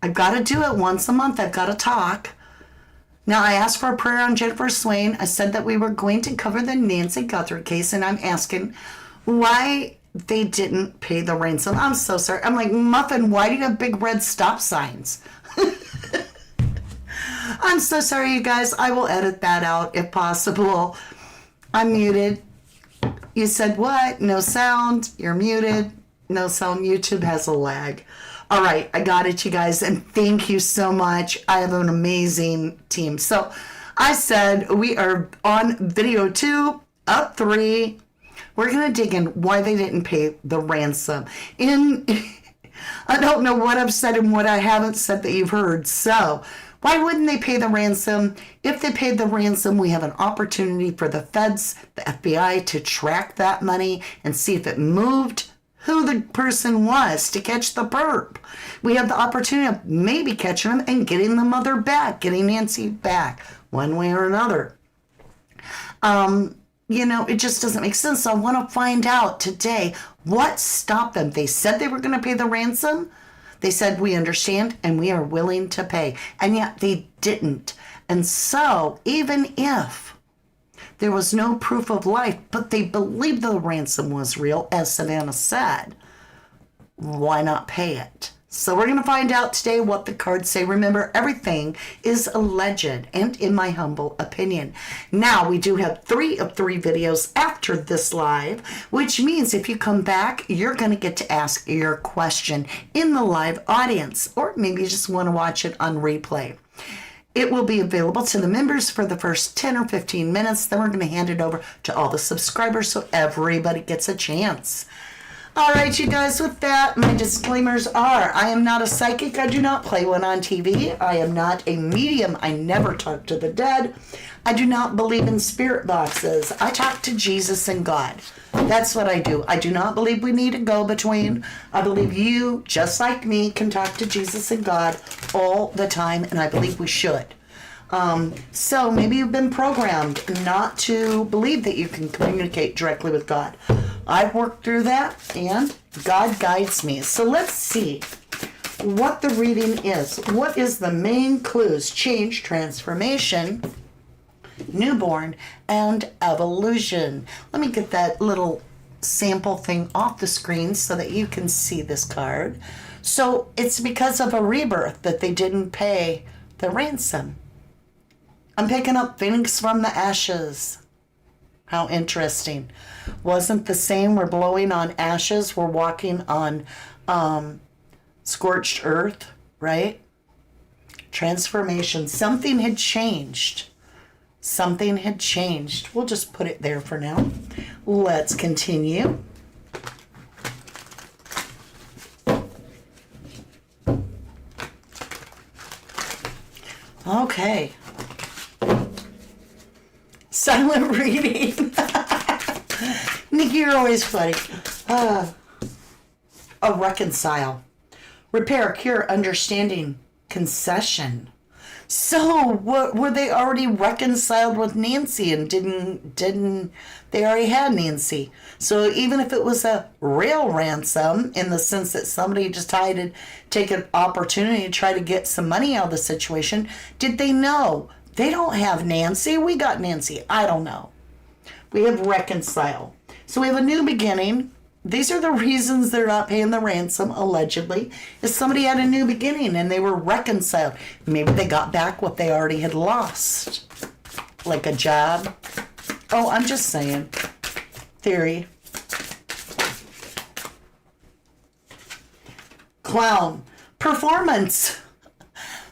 I've got to do it once a month. I've got to talk. Now, I asked for a prayer on Jennifer Swain. I said that we were going to cover the Nancy Guthrie case, and I'm asking why they didn't pay the ransom. I'm so sorry. I'm like, Muffin, why do you have big red stop signs? I'm so sorry, you guys. I will edit that out if possible. I'm muted. You said what? No sound. You're muted. No sound. YouTube has a lag. All right, I got it, you guys, and thank you so much. I have an amazing team. So I said we are on video 2 of 3. We're going to dig in why they didn't pay the ransom. I don't know what I've said and what I haven't said that you've heard. So why wouldn't they pay the ransom? If they paid the ransom, we have an opportunity for the feds, the FBI, to track that money and see if it moved, who the person was, to catch the perp. We have the opportunity of maybe catching them and getting the mother back, getting Nancy back, one way or another. It just doesn't make sense. So I want to find out today what stopped them. They said they were going to pay the ransom. They said, we understand and we are willing to pay. And yet they didn't. And so even if there was no proof of life, but they believed the ransom was real, as Savannah said, why not pay it? So we're going to find out today what the cards say. Remember, everything is alleged and in my humble opinion. Now, we do have 3 of 3 videos after this live, which means if you come back, you're going to get to ask your question in the live audience, or maybe you just want to watch it on replay. It will be available to the members for the first 10 or 15 minutes. Then we're going to hand it over to all the subscribers so everybody gets a chance. All right, you guys, with that, my disclaimers are, I am not a psychic. I do not play one on TV. I am not a medium. I never talk to the dead. I do not believe in spirit boxes. I talk to Jesus and God. That's what I do. I do not believe we need a go-between. I believe you, just like me, can talk to Jesus and God all the time, and I believe we should. So maybe you've been programmed not to believe that you can communicate directly with God. I've worked through that, and God guides me. So let's see what the reading is. What is the main clues? Change, transformation, newborn, and evolution. Let me get that little sample thing off the screen so that you can see this card. So it's because of a rebirth that they didn't pay the ransom. I'm picking up Phoenix from the ashes. How interesting. Wasn't the same. We're blowing on ashes. We're walking on scorched earth, right? Transformation. Something had changed. Something had changed. We'll just put it there for now. Let's continue. Okay. Silent reading. Nikki, you're always funny. Reconcile. Repair, cure, understanding, concession. So, were they already reconciled with Nancy and didn't they already had Nancy? So even if it was a real ransom, in the sense that somebody just tried to take an opportunity to try to get some money out of the situation, did they know? They don't have Nancy. We got Nancy. I don't know. We have reconcile. So we have a new beginning. These are the reasons they're not paying the ransom, allegedly, is somebody had a new beginning and they were reconciled. Maybe they got back what they already had lost, like a job. Oh, I'm just saying. Theory. Clown. Performance.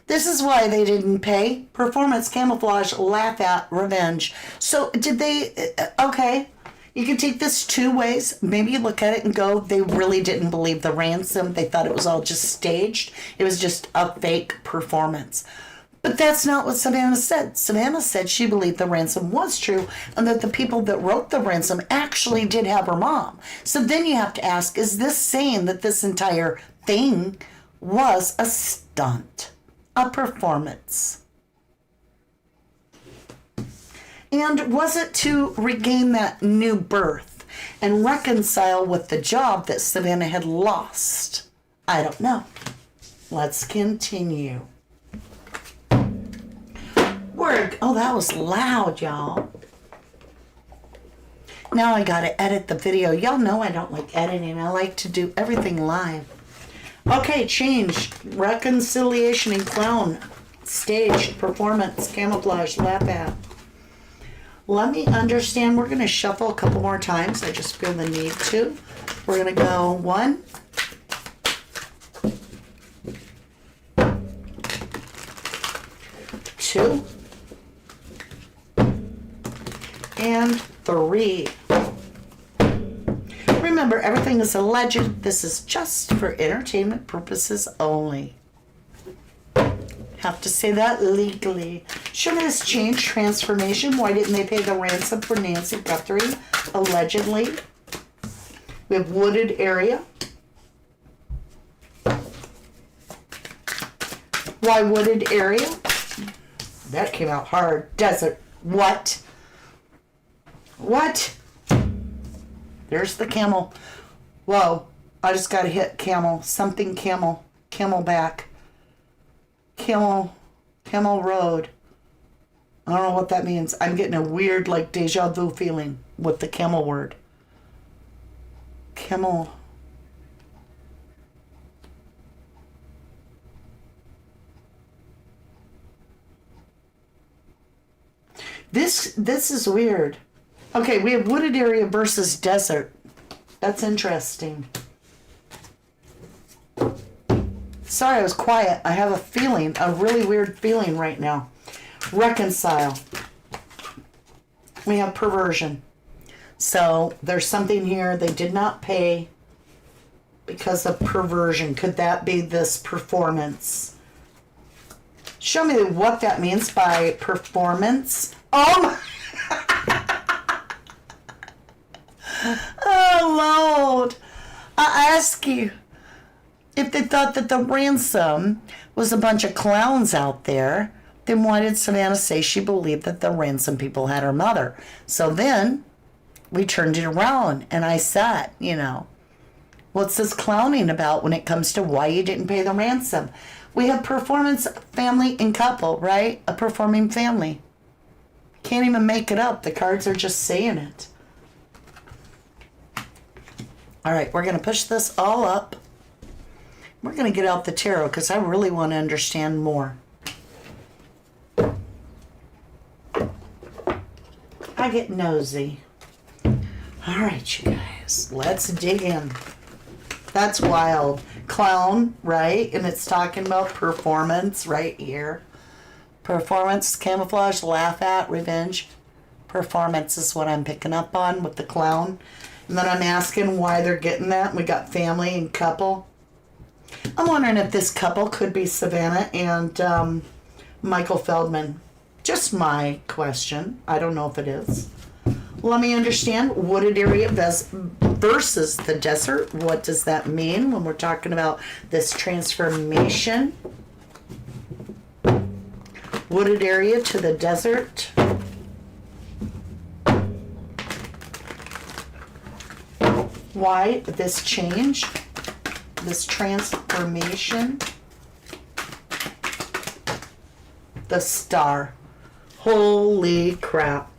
This is why they didn't pay. Performance, camouflage, laugh at, revenge. So did they, okay. You can take this 2 ways. Maybe you look at it and go, they really didn't believe the ransom. They thought it was all just staged. It was just a fake performance. But that's not what Savannah said. Savannah said she believed the ransom was true and that the people that wrote the ransom actually did have her mom. So then you have to ask, is this saying that this entire thing was a stunt, a performance? And was it to regain that new birth and reconcile with the job that Savannah had lost? I don't know. Let's continue. Oh, that was loud, y'all. Now I gotta edit the video. Y'all know I don't like editing. I like to do everything live. Okay, change. Reconciliation and clown. Stage, performance, camouflage, laugh at. Let me understand. We're going to shuffle a couple more times. I just feel the need to. We're going to go 1, 2, and 3. Remember, everything is alleged. This is just for entertainment purposes only. Have to say that legally. Show me this change, transformation. Why didn't they pay the ransom for Nancy Guthrie, allegedly? We have wooded area. Why wooded area? That came out hard. Desert. What? What? There's the camel. Whoa. I just got to hit camel. Something camel. Camelback. Camel Road. I don't know what that means. I'm getting a weird, like, deja vu feeling with the camel word. Camel. This is weird. Okay, we have wooded area versus desert. That's interesting. Sorry, I was quiet. I have a feeling, a really weird feeling right now. Reconcile. We have perversion. So there's something here they did not pay because of perversion. Could that be this performance? Show me what that means by performance. Oh my. Oh, Lord. I ask you, if they thought that the ransom was a bunch of clowns out there, then why did Savannah say she believed that the ransom people had her mother? So then we turned it around and I said, what's this clowning about when it comes to why you didn't pay the ransom? We have performance, family, and couple, right? A performing family. Can't even make it up. The cards are just saying it. All right, we're going to push this all up. We're going to get out the tarot because I really want to understand more. I get nosy. All right, you guys, let's dig in. That's wild. Clown, right? And it's talking about performance right here. Performance, camouflage, laugh at, revenge. Performance is what I'm picking up on with the clown. And then I'm asking why they're getting that. We got family and couple. I'm wondering if this couple could be Savannah and Michael Feldman. Just my question. I don't know if it is. Let me understand. Wooded area versus the desert. What does that mean when we're talking about this transformation? Wooded area to the desert. Why this change? This transformation? The star. Holy crap.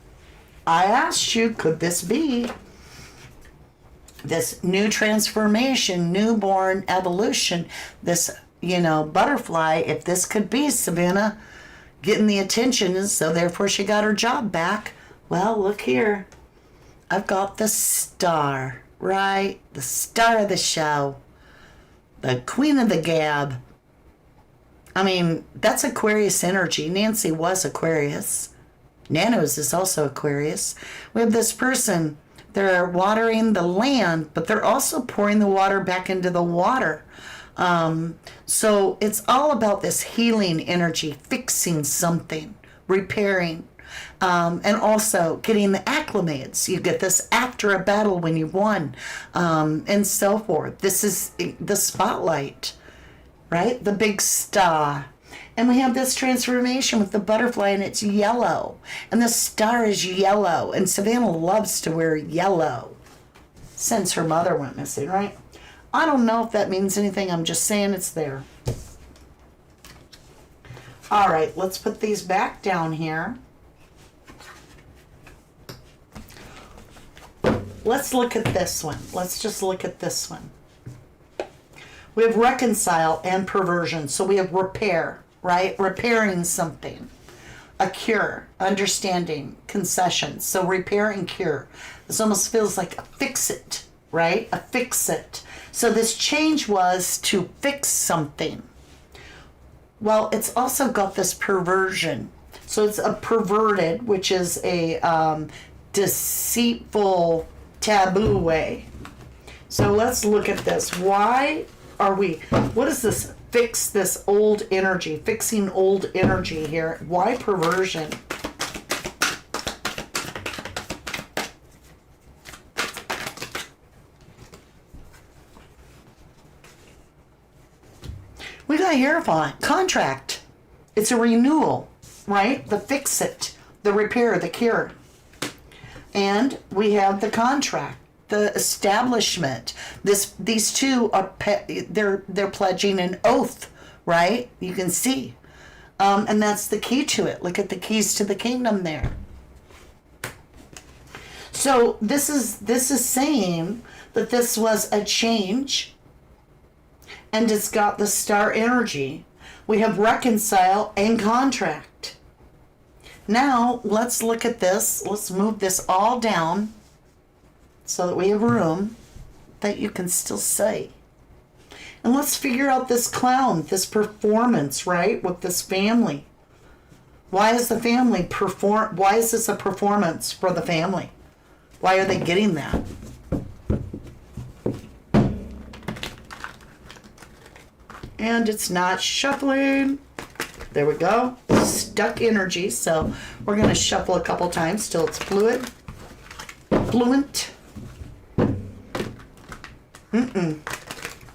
I asked you, could this be this new transformation, newborn evolution, this, butterfly, if this could be Savannah getting the attention, so therefore she got her job back. Well, look here. I've got the star, right? The star of the show. The queen of the gab. I mean, that's Aquarius energy. Nancy was Aquarius. Nanos is also Aquarius. We have this person. They're watering the land, but they're also pouring the water back into the water. So it's all about this healing energy, fixing something, repairing, and also getting the acclimates. You get this after a battle when you won, and so forth. This is the spotlight, right? The big star. And we have this transformation with the butterfly, and it's yellow. And the star is yellow. And Savannah loves to wear yellow since her mother went missing, right? I don't know if that means anything. I'm just saying it's there. All right, let's put these back down here. Let's look at this one. Let's just look at this one. We have reconcile and perversion. So we have repair, right? Repairing something. A cure, understanding, concession. So repair and cure. This almost feels like a fix it, right? A fix it. So this change was to fix something. Well, it's also got this perversion. So it's a perverted, which is a deceitful, taboo way. So let's look at this. Why are we, what is this? Fix this old energy, fixing old energy here. Why perversion? We got here fine. Contract. It's a renewal, right? The fix it, the repair, the cure. And we have the contract, the establishment. These two are they're pledging an oath, right? You can see, and that's the key to it. Look at the keys to the kingdom there. So this is saying that this was a change, and it's got the star energy. We have reconcile and contract. Now, let's look at this. Let's move this all down so that we have room that you can still see. And let's figure out this clown, this performance, right, with this family. Why is the family why is this a performance for the family? Why are they getting that? And it's not shuffling. There we go. Stuck energy. So we're going to shuffle a couple times till it's fluent.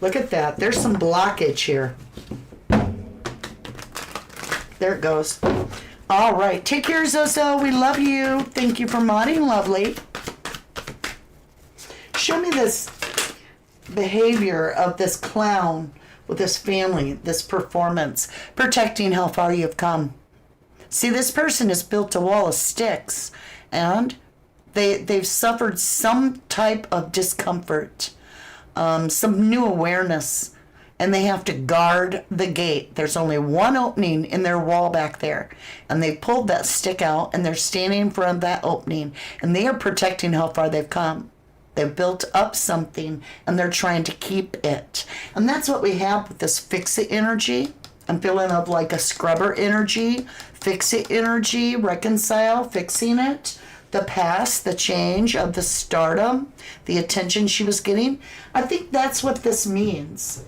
Look at that. There's some blockage here. There it goes. All right. Take care, Zozo. We love you. Thank you for modding, lovely. Show me this behavior of this clown with this family, this performance, protecting how far you've come. See, this person has built a wall of sticks, and they've suffered some type of discomfort, some new awareness, and they have to guard the gate. There's only one opening in their wall back there, and they pulled that stick out, and they're standing in front of that opening, and they are protecting how far they've come. They've built up something, and they're trying to keep it. And that's what we have with this fix-it energy. I'm feeling of like a scrubber energy, fix-it energy, reconcile, fixing it, the past, the change of the stardom, the attention she was getting. I think that's what this means.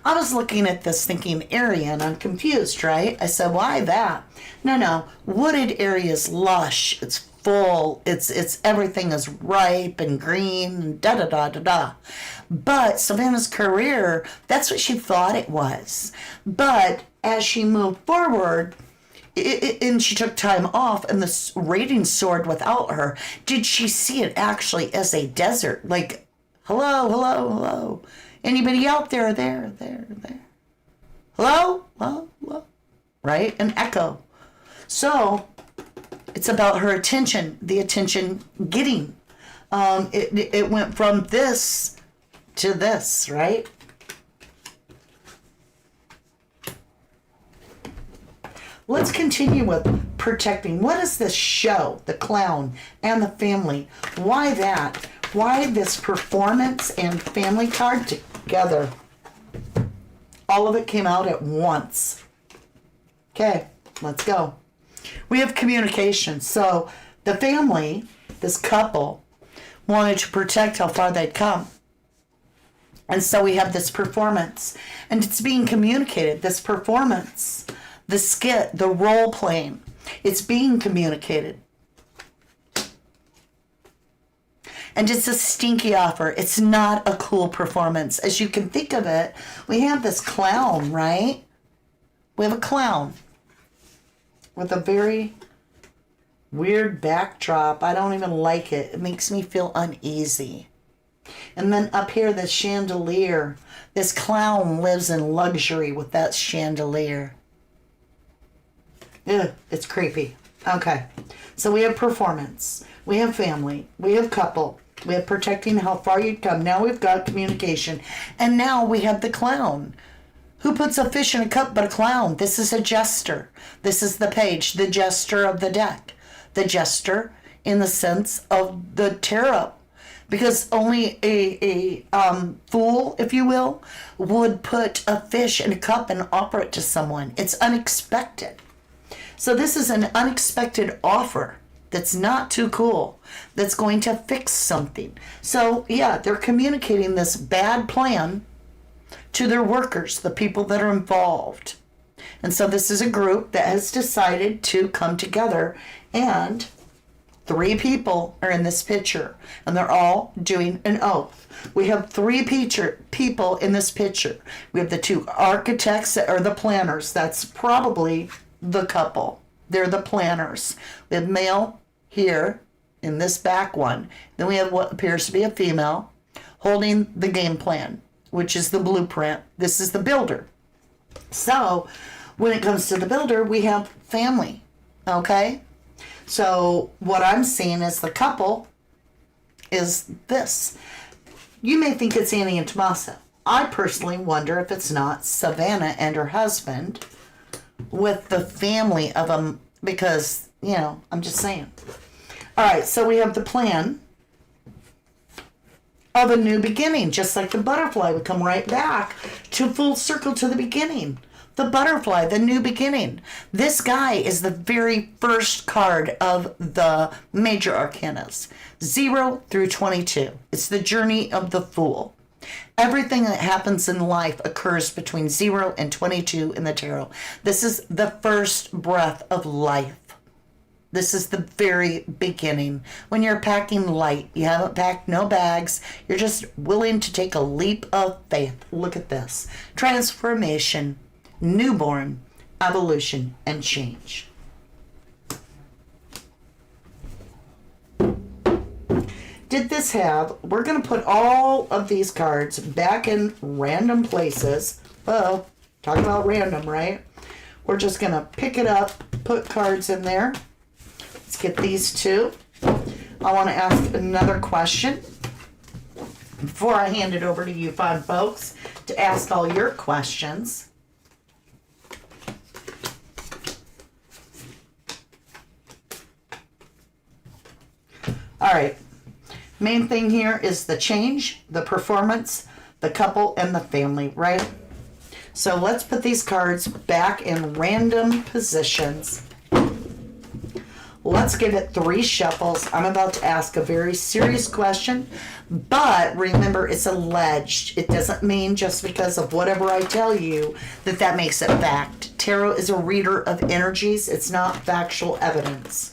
I was looking at this thinking area, and I'm confused, right? I said, why that? No. Wooded area is lush. It's full. It's everything is ripe and green and da-da-da-da-da. But Savannah's career, that's what she thought it was. But as she moved forward, and she took time off and the rating soared without her, did she see it actually as a desert? Like, hello. Anybody out there? There. Hello? Right? An echo. So it's about her attention, the attention getting. It went from this to this, right? Let's continue with protecting. What does this show? The clown and the family. Why that? Why this performance and family card together? All of it came out at once. Okay, let's go. We have communication. So the family, this couple, wanted to protect how far they'd come. And so we have this performance. And it's being communicated, this performance, the skit, the role playing. It's being communicated. And it's a stinky offer. It's not a cool performance. As you can think of it, we have this clown, right? We have a clown with a very weird backdrop. I don't even like it. It makes me feel uneasy. And then up here, the chandelier. This clown lives in luxury with that chandelier. Ugh, it's creepy. Okay. So we have performance. We have family. We have couple. We have protecting how far you'd come. Now we've got communication. And now we have the clown. Who puts a fish in a cup but a clown? This is a jester. This is the page, the jester of the deck. The jester in the sense of the tarot. Because only a fool, if you will, would put a fish in a cup and offer it to someone. It's unexpected. So this is an unexpected offer that's not too cool, that's going to fix something. So yeah, they're communicating this bad plan to their workers, the people that are involved. And so this is a group that has decided to come together, and 3 people are in this picture, and they're all doing an oath. We have 3 people in this picture. We have the 2 architects that are the planners. That's probably the couple. They're the planners. We have male here in this back one. Then we have what appears to be a female holding the game plan, which is the blueprint. This is the builder. So when it comes to the builder, we have family. Okay? So what I'm seeing as the couple is this. You may think it's Annie and Tommaso. I personally wonder if it's not Savannah and her husband with the family of them, because, you know, I'm just saying. All right, so we have the plan of a new beginning, just like the butterfly would come right back to full circle to the beginning. The butterfly, the new beginning. This guy is the very first card of the major arcanas, 0 through 22. It's the journey of the fool. Everything that happens in life occurs between 0 and 22 in the tarot. This is the first breath of life. This is the very beginning. When you're packing light, you haven't packed no bags. You're just willing to take a leap of faith. Look at this. Transformation, newborn, evolution, and change. Did this have, we're going to put all of these cards back in random places. Oh, talk about random, right? We're just going to pick it up, put cards in there. Let's get these 2. I want to ask another question before I hand it over to you fine folks to ask all your questions. All right. Main thing here is the change, the performance, the couple, and the family, right? So let's put these cards back in random positions. Let's give it 3 shuffles. I'm about to ask a very serious question, but remember, it's alleged. It doesn't mean just because of whatever I tell you that that makes it fact. Tarot is a reader of energies. It's not factual evidence.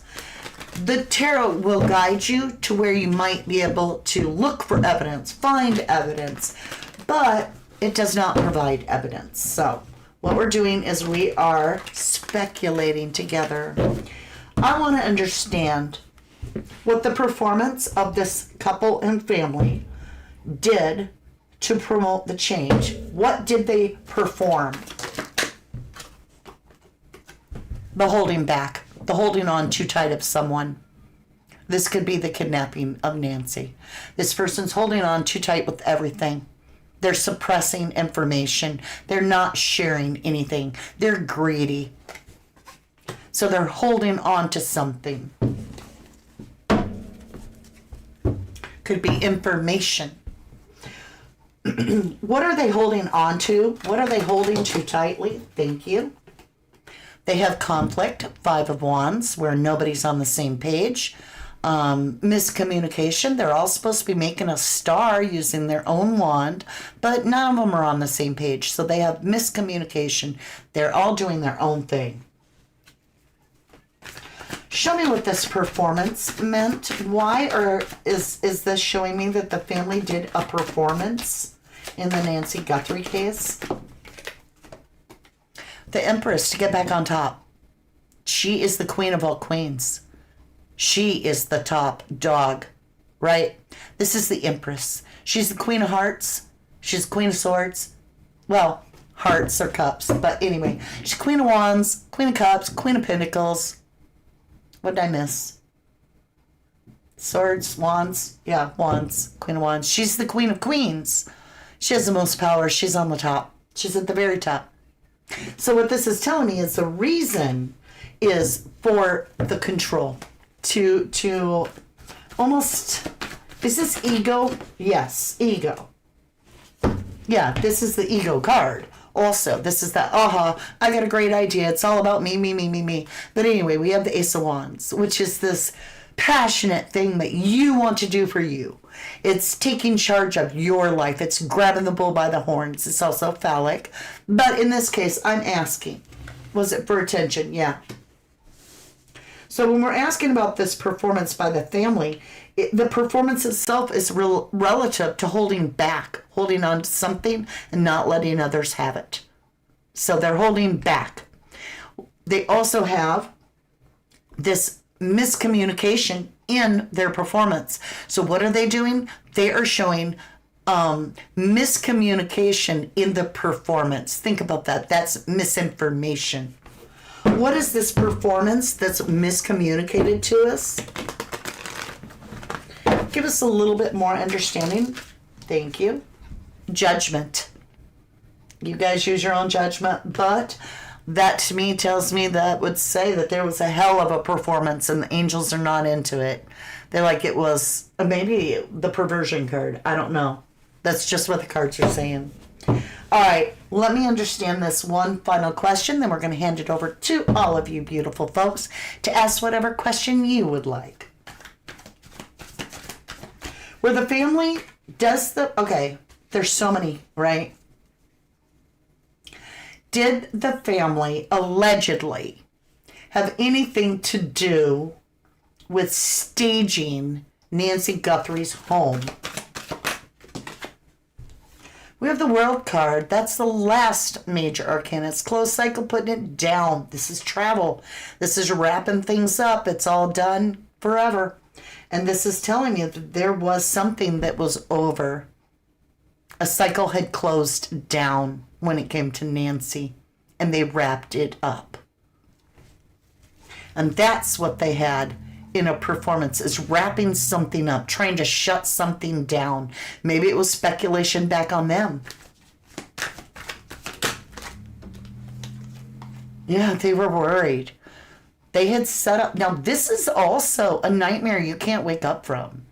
The tarot will guide you to where you might be able to look for evidence, find evidence, but it does not provide evidence. So what we're doing is we are speculating together. I want to understand what the performance of this couple and family did to promote the change. What did they perform? The holding back. The holding on too tight of someone. This could be the kidnapping of Nancy. This person's holding on too tight with everything. They're suppressing information. They're not sharing anything. They're greedy. So they're holding on to something. Could be information. What are they holding on to? What are they holding too tightly? Thank you. They have conflict, 5 of Wands, where nobody's on the same page. Miscommunication. They're all supposed to be making a star using their own wand, but none of them are on the same page. So they have miscommunication. They're all doing their own thing. Show me what this performance meant. Why or is this showing me that the family did a performance in the Nancy Guthrie case? The Empress, to get back on top. She is the queen of all queens. She is the top dog, right? This is the Empress. She's the Queen of Hearts. She's the Queen of Swords. Well, hearts or cups. But anyway, she's Queen of Wands, Queen of Cups, Queen of Pentacles. What did I miss? Swords, Wands. Yeah, Wands. Queen of Wands. She's the Queen of Queens. She has the most power. She's on the top. She's at the very top. So what this is telling me is the reason is for the control. To almost... Is this ego? Yes, ego. Yeah, this is the ego card. Also, this is that, I got a great idea. It's all about me, me, me, me, me. But anyway, we have the Ace of Wands, which is this passionate thing that you want to do for you. It's taking charge of your life. It's grabbing the bull by the horns. It's also phallic. But in this case, I'm asking, was it for attention? Yeah. So when we're asking about this performance by the family, the performance itself is relative to holding back, holding on to something and not letting others have it. So they're holding back. They also have this miscommunication in their performance. So what are they doing? They are showing miscommunication in the performance. Think about that. That's misinformation. What is this performance that's miscommunicated to us? Give us a little bit more understanding. Thank you. Judgment. You guys use your own judgment, but that to me tells me that would say that there was a hell of a performance and the angels are not into it. They're like it was maybe the perversion card. I don't know. That's just what the cards are saying. All right, let me understand this one final question, then we're going to hand it over to all of you beautiful folks to ask whatever question you would like. Where the family does the... Okay, there's so many, right? Did the family allegedly have anything to do with staging Nancy Guthrie's home? We have the World card. That's the last major arcana. It's closed cycle, putting it down. This is travel. This is wrapping things up. It's all done forever. And this is telling you that there was something that was over. A cycle had closed down when it came to Nancy, and they wrapped it up. And that's what they had in a performance, is wrapping something up, trying to shut something down. Maybe it was speculation back on them. Yeah, they were worried. They had set up... Now, this is also a nightmare you can't wake up from.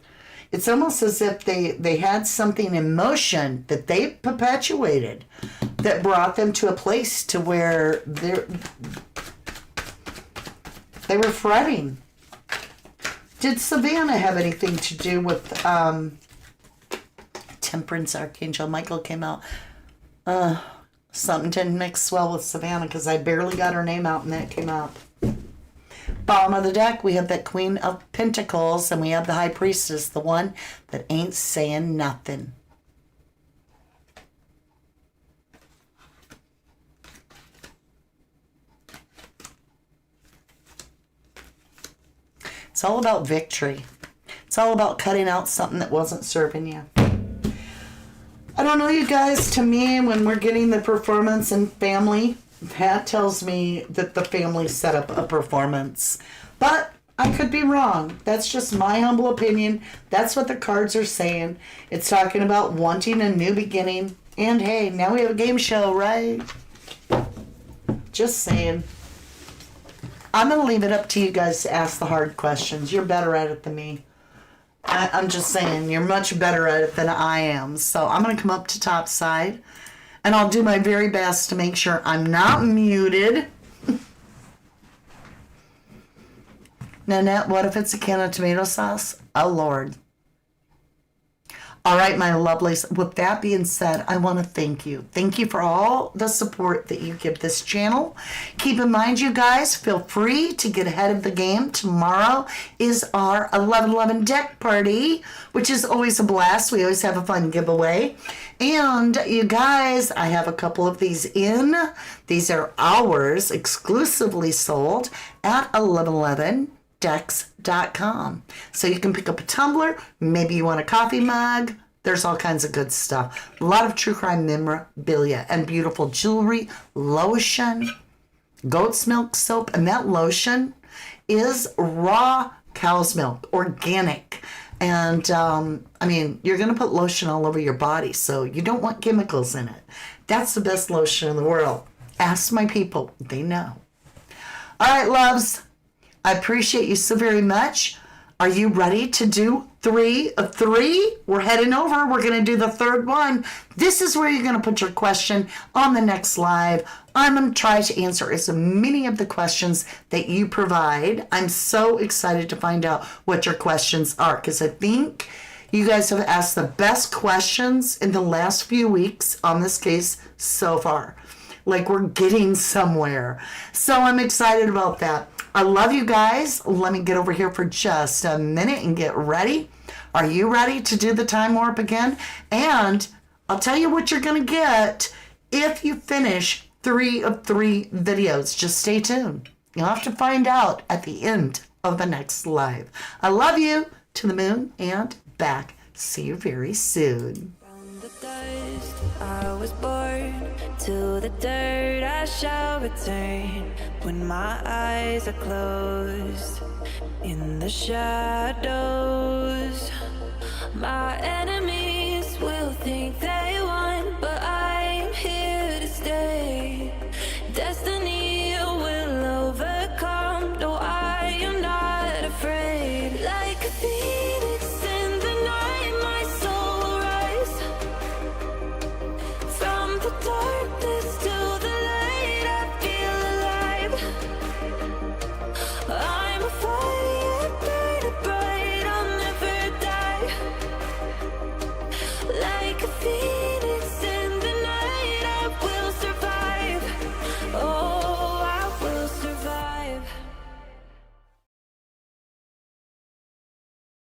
It's almost as if they had something in motion that they perpetuated that brought them to a place to where they were fretting. Did Savannah have anything to do with Temperance Archangel? Michael came out. Something didn't mix well with Savannah because I barely got her name out and that came out. Bottom of the deck, we have that Queen of Pentacles and we have the High Priestess, the one that ain't saying nothing. It's all about victory. It's all about cutting out something that wasn't serving you. I don't know, you guys. To me, when we're getting the performance and family, that tells me that the family set up a performance. But I could be wrong. That's just my humble opinion. That's what the cards are saying. It's talking about wanting a new beginning. And hey, now we have a game show, right? Just saying. I'm going to leave it up to you guys to ask the hard questions. You're better at it than me. I'm just saying, you're much better at it than I am. So I'm going to come up to top side, and I'll do my very best to make sure I'm not muted. Nanette, what if it's a can of tomato sauce? Oh, Lord. All right, my lovelies. With that being said, I want to thank you. Thank you for all the support that you give this channel. Keep in mind, you guys, feel free to get ahead of the game. Tomorrow is our 11/11 deck party, which is always a blast. We always have a fun giveaway. And you guys, I have a couple of these in. These are ours, exclusively sold at 1111decks.com. So you can pick up a tumbler, maybe you want a coffee mug, There's all kinds of good stuff. A lot of true crime memorabilia and beautiful jewelry, lotion, goat's milk soap, and that lotion is raw cow's milk, organic. And I mean, you're going to put lotion all over your body, so you don't want chemicals in it. That's the best lotion in the world. Ask my people, they know. All right, loves, I appreciate you so very much. Are you ready to do 3 of 3? We're heading over. We're going to do the 3rd one. This is where you're going to put your question on the next live. I'm going to try to answer as many of the questions that you provide. I'm so excited to find out what your questions are, because I think you guys have asked the best questions in the last few weeks on this case so far. Like, we're getting somewhere. So I'm excited about that. I love you guys. Let me get over here for just a minute and get ready. Are you ready to do the time warp again? And I'll tell you what you're going to get if you finish 3 of 3 videos. Just stay tuned. You'll have to find out at the end of the next live. I love you. To the moon and back. See you very soon. From the dust I was born, to the dirt I shall return. When my eyes are closed, in the shadows, my enemies will think they won, but I am here to stay. Destiny will overcome, no, I am not afraid. Like a phoenix in the night, my soul will rise from the darkness.